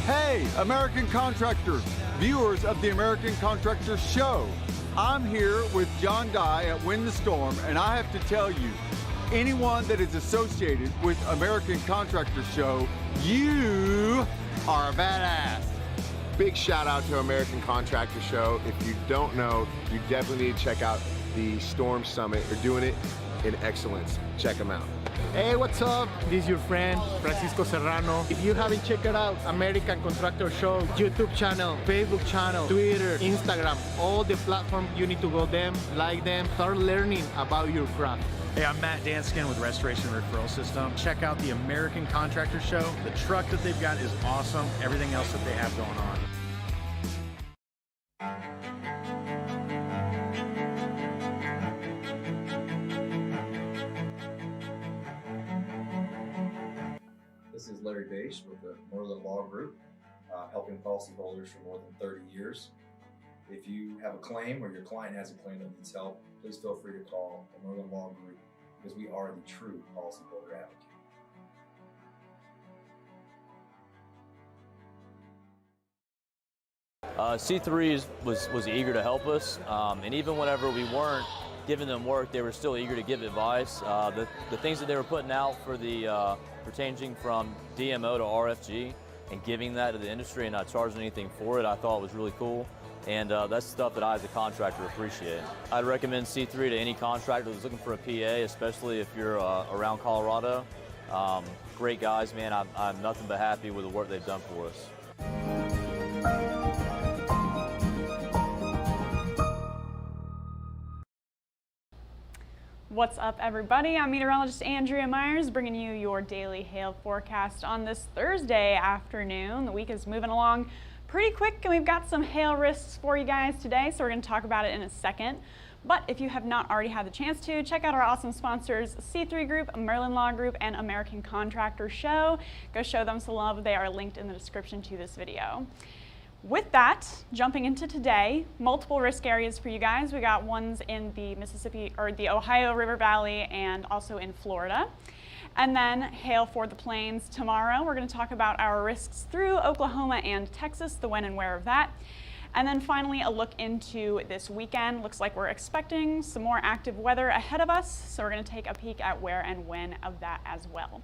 Hey, American contractors, viewers of the American Contractor Show. I'm here with John Dye at Win the Storm, and I have to tell you, anyone that is associated with American Contractor Show, you are a badass. Big shout out to American Contractor Show. If you don't know, you definitely need to check out the Storm Summit. They're doing it in excellence. Check them out. Hey, what's up? This is your friend, Francisco Serrano. If you haven't checked it out, American Contractor Show, YouTube channel, Facebook channel, Twitter, Instagram, all the platforms, you need to go them, like them, start learning about your craft. Hey, I'm Matt Danskin with Restoration Referral System. Check out the American Contractor Show. The truck that they've got is awesome. Everything else that they have going on. This is Larry Bache with the Merlin Law Group, helping policyholders for more than 30 years. If you have a claim or your client has a claim that needs help, please feel free to call the Merlin Law Group because we are the true policyholder advocate. C3 was eager to help us, and even whenever we weren't giving them work, they were still eager to give advice. The things that they were putting out for the for changing from DMO to RFG and giving that to the industry and not charging anything for it, I thought was really cool. And that's stuff that I as a contractor appreciate. I'd recommend C3 to any contractor that's looking for a PA, especially if you're around Colorado. Great guys, man. I'm nothing but happy with the work they've done for us. What's up, everybody? I'm meteorologist Andrea Myers, bringing you your daily hail forecast on this Thursday afternoon. The week is moving along pretty quick, and we've got some hail risks for you guys today, so we're going to talk about it in a second. But if you have not already had the chance to, check out our awesome sponsors, C3 Group, Merlin Law Group, and American Contractor Show. Go show them some love. They are linked in the description to this video. With that, jumping into today, multiple risk areas for you guys. We got ones in the Mississippi or the Ohio River Valley and also in Florida. And then hail for the plains tomorrow. We're going to talk about our risks through Oklahoma and Texas, the when and where of that. And then finally, a look into this weekend. Looks like we're expecting some more active weather ahead of us, so we're going to take a peek at where and when of that as well.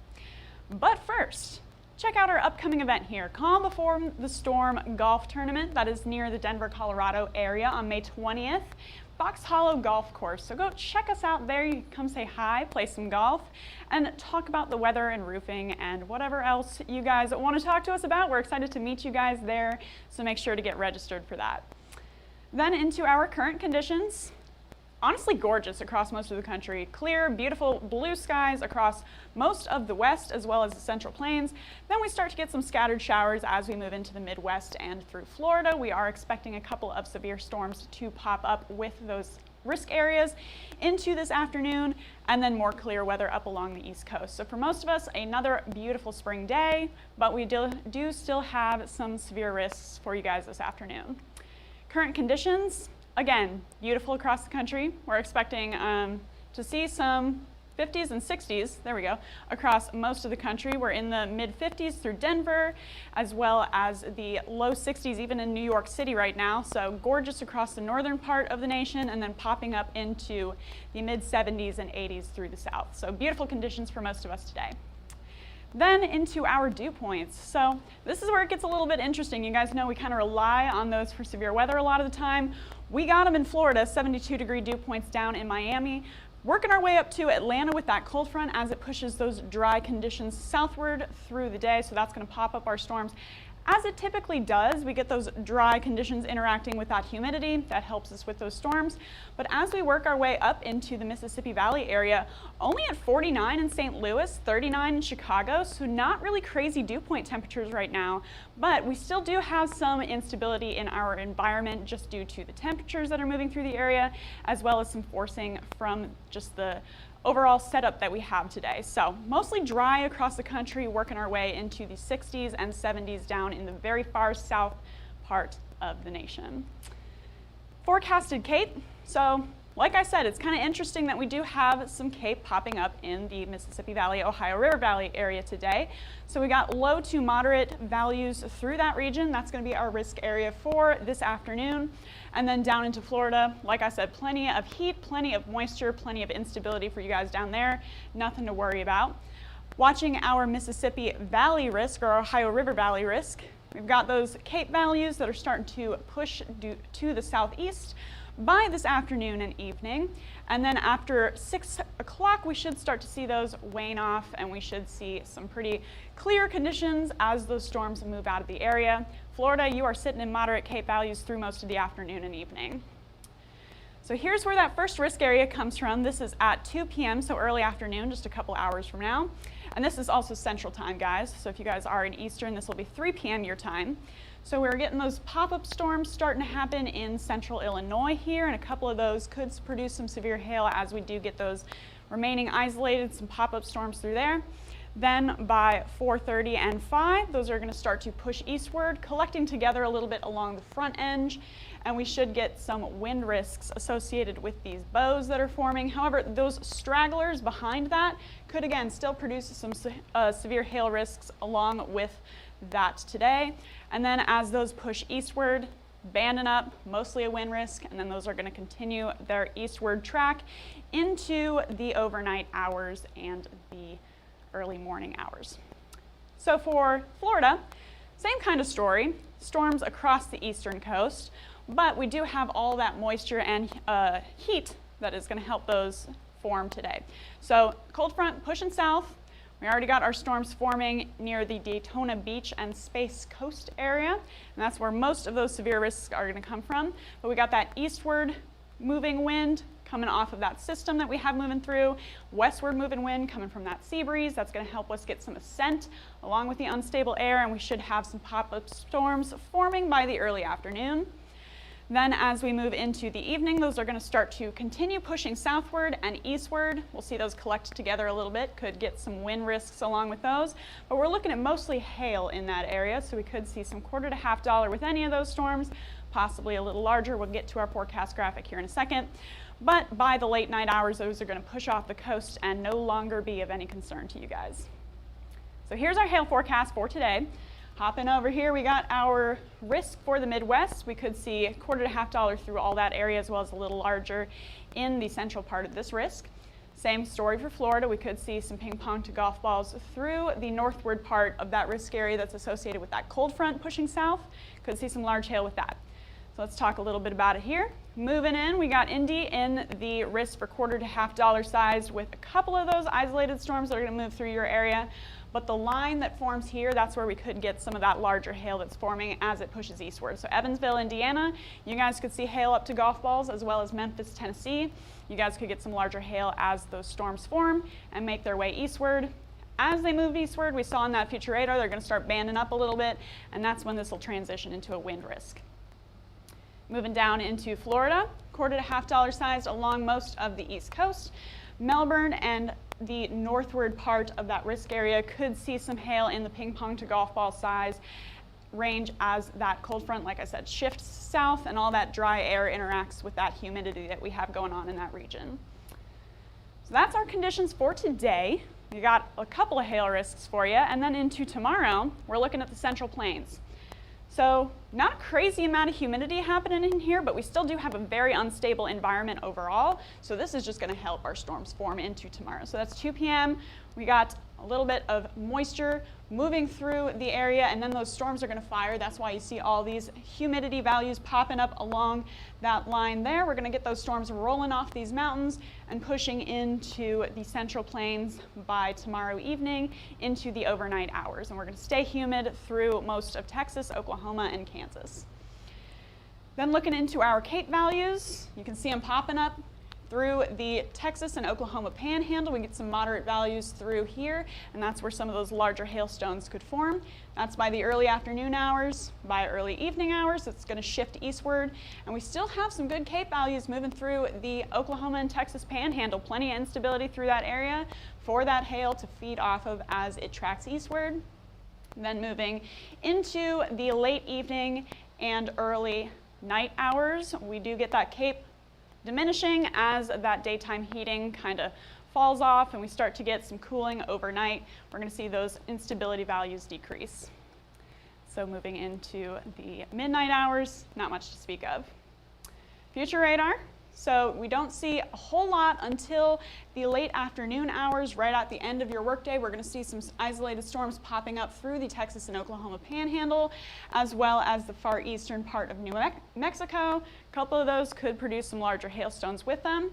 But first, check out our upcoming event here, Calm Before the Storm Golf Tournament. That is near the Denver, Colorado area on May 20th. Fox Hollow Golf Course. So go check us out there. You can come say hi, play some golf, and talk about the weather and roofing and whatever else you guys want to talk to us about. We're excited to meet you guys there, so make sure to get registered for that. Then into our current conditions. Honestly gorgeous across most of the country. Clear, beautiful blue skies across most of the west as well as the central plains. Then we start to get some scattered showers as we move into the Midwest and through Florida. We are expecting a couple of severe storms to pop up with those risk areas into this afternoon, and then more clear weather up along the East Coast. So for most of us, another beautiful spring day, but we do still have some severe risks for you guys this afternoon. Current conditions. Again, beautiful across the country. We're expecting to see some 50s and 60s, there we go, across most of the country. We're in the mid 50s through Denver, as well as the low 60s even in New York City right now. So gorgeous across the northern part of the nation, and then popping up into the mid 70s and 80s through the south. So beautiful conditions for most of us today. Then into our dew points. So this is where it gets a little bit interesting. You guys know we kind of rely on those for severe weather a lot of the time. We got them in Florida, 72-degree dew points down in Miami. Working our way up to Atlanta with that cold front as it pushes those dry conditions southward through the day. So that's going to pop up our storms. As it typically does, we get those dry conditions interacting with that humidity. That helps us with those storms. But as we work our way up into the Mississippi Valley area, only at 49 in St. Louis, 39 in Chicago, so not really crazy dew point temperatures right now, but we still do have some instability in our environment just due to the temperatures that are moving through the area, as well as some forcing from just the overall setup that we have today. So mostly dry across the country, working our way into the 60s and 70s down in the very far south part of the nation. Forecasted Kate. So like I said, it's kind of interesting that we do have some CAPE popping up in the Mississippi Valley, Ohio River Valley area today. So we got low to moderate values through that region. That's going to be our risk area for this afternoon. And then down into Florida, like I said, plenty of heat, plenty of moisture, plenty of instability for you guys down there. Nothing to worry about. Watching our Mississippi Valley risk, or Ohio River Valley risk, we've got those CAPE values that are starting to push to the southeast by this afternoon and evening. And then after 6 o'clock, we should start to see those wane off, and we should see some pretty clear conditions as those storms move out of the area. Florida, you are sitting in moderate CAPE values through most of the afternoon and evening. So here's where that first risk area comes from. This is at 2 p.m., so early afternoon, just a couple hours from now. And this is also Central Time, guys. So if you guys are in Eastern, this will be 3 p.m. your time. So we're getting those pop-up storms starting to happen in central Illinois here, and a couple of those could produce some severe hail as we do get those remaining isolated, some pop-up storms through there. Then by 4:30 and 5, those are going to start to push eastward, collecting together a little bit along the front edge, and we should get some wind risks associated with these bows that are forming. However, those stragglers behind that could again still produce some severe hail risks along with that today. And then as those push eastward, banding up, mostly a wind risk, and then those are going to continue their eastward track into the overnight hours and the early morning hours. So for Florida, same kind of story, storms across the eastern coast, but we do have all that moisture and heat that is going to help those form today. So cold front pushing south. We already got our storms forming near the Daytona Beach and Space Coast area, and that's where most of those severe risks are going to come from. But we got that eastward moving wind coming off of that system that we have moving through, westward moving wind coming from that sea breeze. That's going to help us get some ascent along with the unstable air, and we should have some pop-up storms forming by the early afternoon. Then as we move into the evening, those are going to start to continue pushing southward and eastward. We'll see those collect together a little bit, could get some wind risks along with those, but we're looking at mostly hail in that area, so we could see some $1 to $50 with any of those storms, possibly a little larger. We'll get to our forecast graphic here in a second. But by the late night hours, those are going to push off the coast and no longer be of any concern to you guys. So here's our hail forecast for today. Hopping over here, we got our risk for the Midwest. We could see $1 to $50 through all that area, as well as a little larger in the central part of this risk. Same story for Florida. We could see some ping pong to golf balls through the northward part of that risk area that's associated with that cold front pushing south. Could see some large hail with that. So let's talk a little bit about it here. Moving in, we got Indy in the risk for $1 to $50 size with a couple of those isolated storms that are going to move through your area. But the line that forms here, that's where we could get some of that larger hail that's forming as it pushes eastward. So Evansville, Indiana, you guys could see hail up to golf balls, as well as Memphis, Tennessee. You guys could get some larger hail as those storms form and make their way eastward. As they move eastward, we saw on that future radar, they're going to start banding up a little bit, and that's when this will transition into a wind risk. Moving down into Florida, $1 to $50 sized along most of the east coast. Melbourne and the northward part of that risk area could see some hail in the ping pong to golf ball size range as that cold front, like I said, shifts south and all that dry air interacts with that humidity that we have going on in that region. So that's our conditions for today. We got a couple of hail risks for you, and then into tomorrow, we're looking at the Central Plains. So not a crazy amount of humidity happening in here, but we still do have a very unstable environment overall. So this is just going to help our storms form into tomorrow. So that's 2 p.m. We got a little bit of moisture moving through the area, and then those storms are going to fire. That's why you see all these humidity values popping up along that line there. We're going to get those storms rolling off these mountains and pushing into the Central Plains by tomorrow evening into the overnight hours. And we're going to stay humid through most of Texas, Oklahoma, and Kansas. Then looking into our CAPE values, you can see them popping up through the Texas and Oklahoma panhandle. We get some moderate values through here, and that's where some of those larger hailstones could form. That's by the early afternoon hours. By early evening hours, it's going to shift eastward, and we still have some good CAPE values moving through the Oklahoma and Texas panhandle. Plenty of instability through that area for that hail to feed off of as it tracks eastward. Then moving into the late evening and early night hours, we do get that CAPE diminishing as that daytime heating kind of falls off and we start to get some cooling overnight. We're going to see those instability values decrease. So moving into the midnight hours, not much to speak of. Future radar. So we don't see a whole lot until the late afternoon hours, right at the end of your workday. We're going to see some isolated storms popping up through the Texas and Oklahoma panhandle, as well as the far eastern part of New Mexico. A couple of those could produce some larger hailstones with them.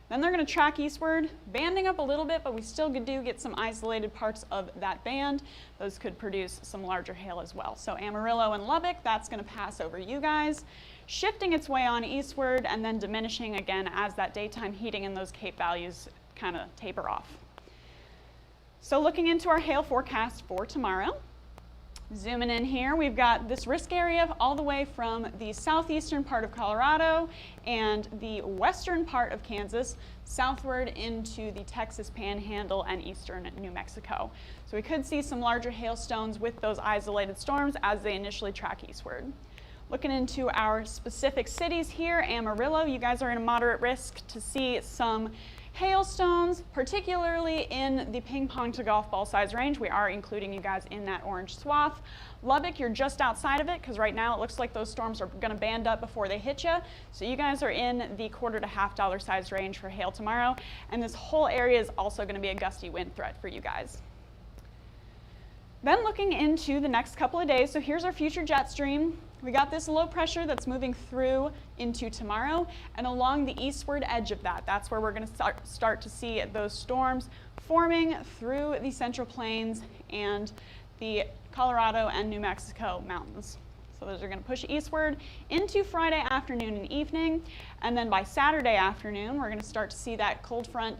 Then they're going to track eastward, banding up a little bit, but we still do get some isolated parts of that band. Those could produce some larger hail as well. So Amarillo and Lubbock, that's going to pass over you guys, shifting its way on eastward and then diminishing again as that daytime heating and those Cape values kind of taper off. So looking into our hail forecast for tomorrow. Zooming in here, we've got this risk area all the way from the southeastern part of Colorado and the western part of Kansas southward into the Texas Panhandle and eastern New Mexico. So we could see some larger hailstones with those isolated storms as they initially track eastward. Looking into our specific cities here, Amarillo, you guys are in a moderate risk to see some hailstones, particularly in the ping pong to golf ball size range. We are including you guys in that orange swath. Lubbock, you're just outside of it because right now it looks like those storms are going to band up before they hit you. So you guys are in the $quarter to $half size range for hail tomorrow. And this whole area is also going to be a gusty wind threat for you guys. Then looking into the next couple of days, so here's our future jet stream. We got this low pressure that's moving through into tomorrow, and along the eastward edge of that, that's where we're going to start to see those storms forming through the Central Plains and the Colorado and New Mexico mountains. So those are going to push eastward into Friday afternoon and evening, and then by Saturday afternoon, we're going to start to see that cold front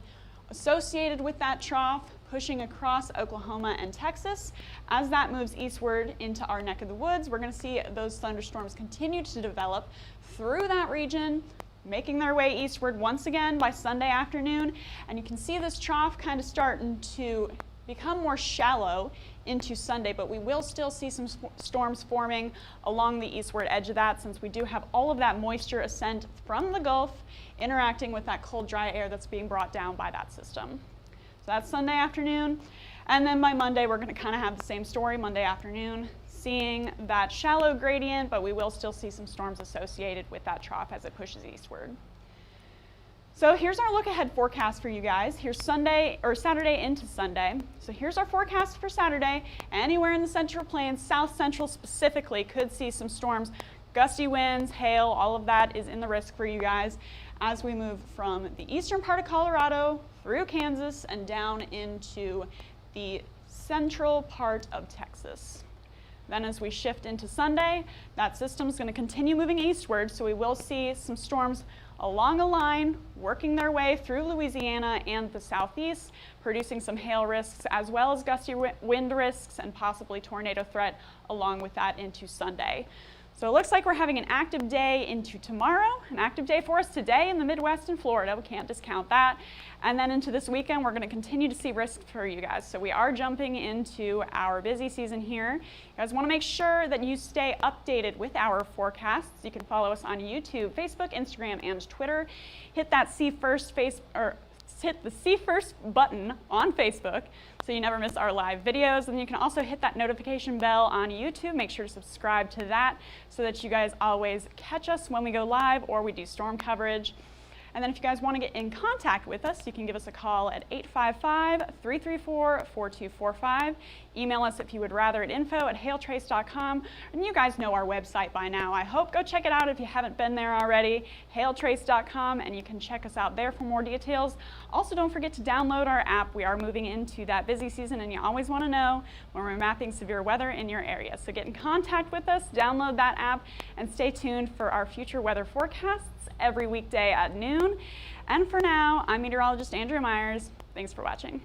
associated with that trough pushing across Oklahoma and Texas. As that moves eastward into our neck of the woods, we're going to see those thunderstorms continue to develop through that region, making their way eastward once again by Sunday afternoon. And you can see this trough kind of starting to become more shallow into Sunday, but we will still see some storms forming along the eastward edge of that, since we do have all of that moisture ascent from the Gulf interacting with that cold, dry air that's being brought down by that system. So that's Sunday afternoon. And then by Monday, we're going to kind of have the same story Monday afternoon, seeing that shallow gradient, but we will still see some storms associated with that trough as it pushes eastward. So here's our look ahead forecast for you guys. Here's Sunday or Saturday into Sunday. So here's our forecast for Saturday. Anywhere in the Central Plains, South Central specifically, could see some storms, gusty winds, hail, all of that is in the risk for you guys as we move from the eastern part of Colorado through Kansas and down into the central part of Texas. Then as we shift into Sunday, that system is going to continue moving eastward, so we will see some storms along a line working their way through Louisiana and the southeast, producing some hail risks as well as gusty wind risks and possibly tornado threat along with that into Sunday. So it looks like we're having an active day into tomorrow, an active day for us today in the Midwest and Florida. We can't discount that. And then into this weekend, we're going to continue to see risks for you guys. So we are jumping into our busy season here. You guys want to make sure that you stay updated with our forecasts. You can follow us on YouTube, Facebook, Instagram, and Twitter. Hit that hit the See First button on Facebook so you never miss our live videos. And you can also hit that notification bell on YouTube. Make sure to subscribe to that so that you guys always catch us when we go live or we do storm coverage. And then if you guys want to get in contact with us, you can give us a call at 855-334-4245. Email us if you would rather at info@hailtrace.com. And you guys know our website by now, I hope. Go check it out if you haven't been there already, hailtrace.com, and you can check us out there for more details. Also, don't forget to download our app. We are moving into that busy season, and you always want to know when we're mapping severe weather in your area. So get in contact with us, download that app, and stay tuned for our future weather forecasts every weekday at noon. And for now, I'm meteorologist Andrea Myers. Thanks for watching.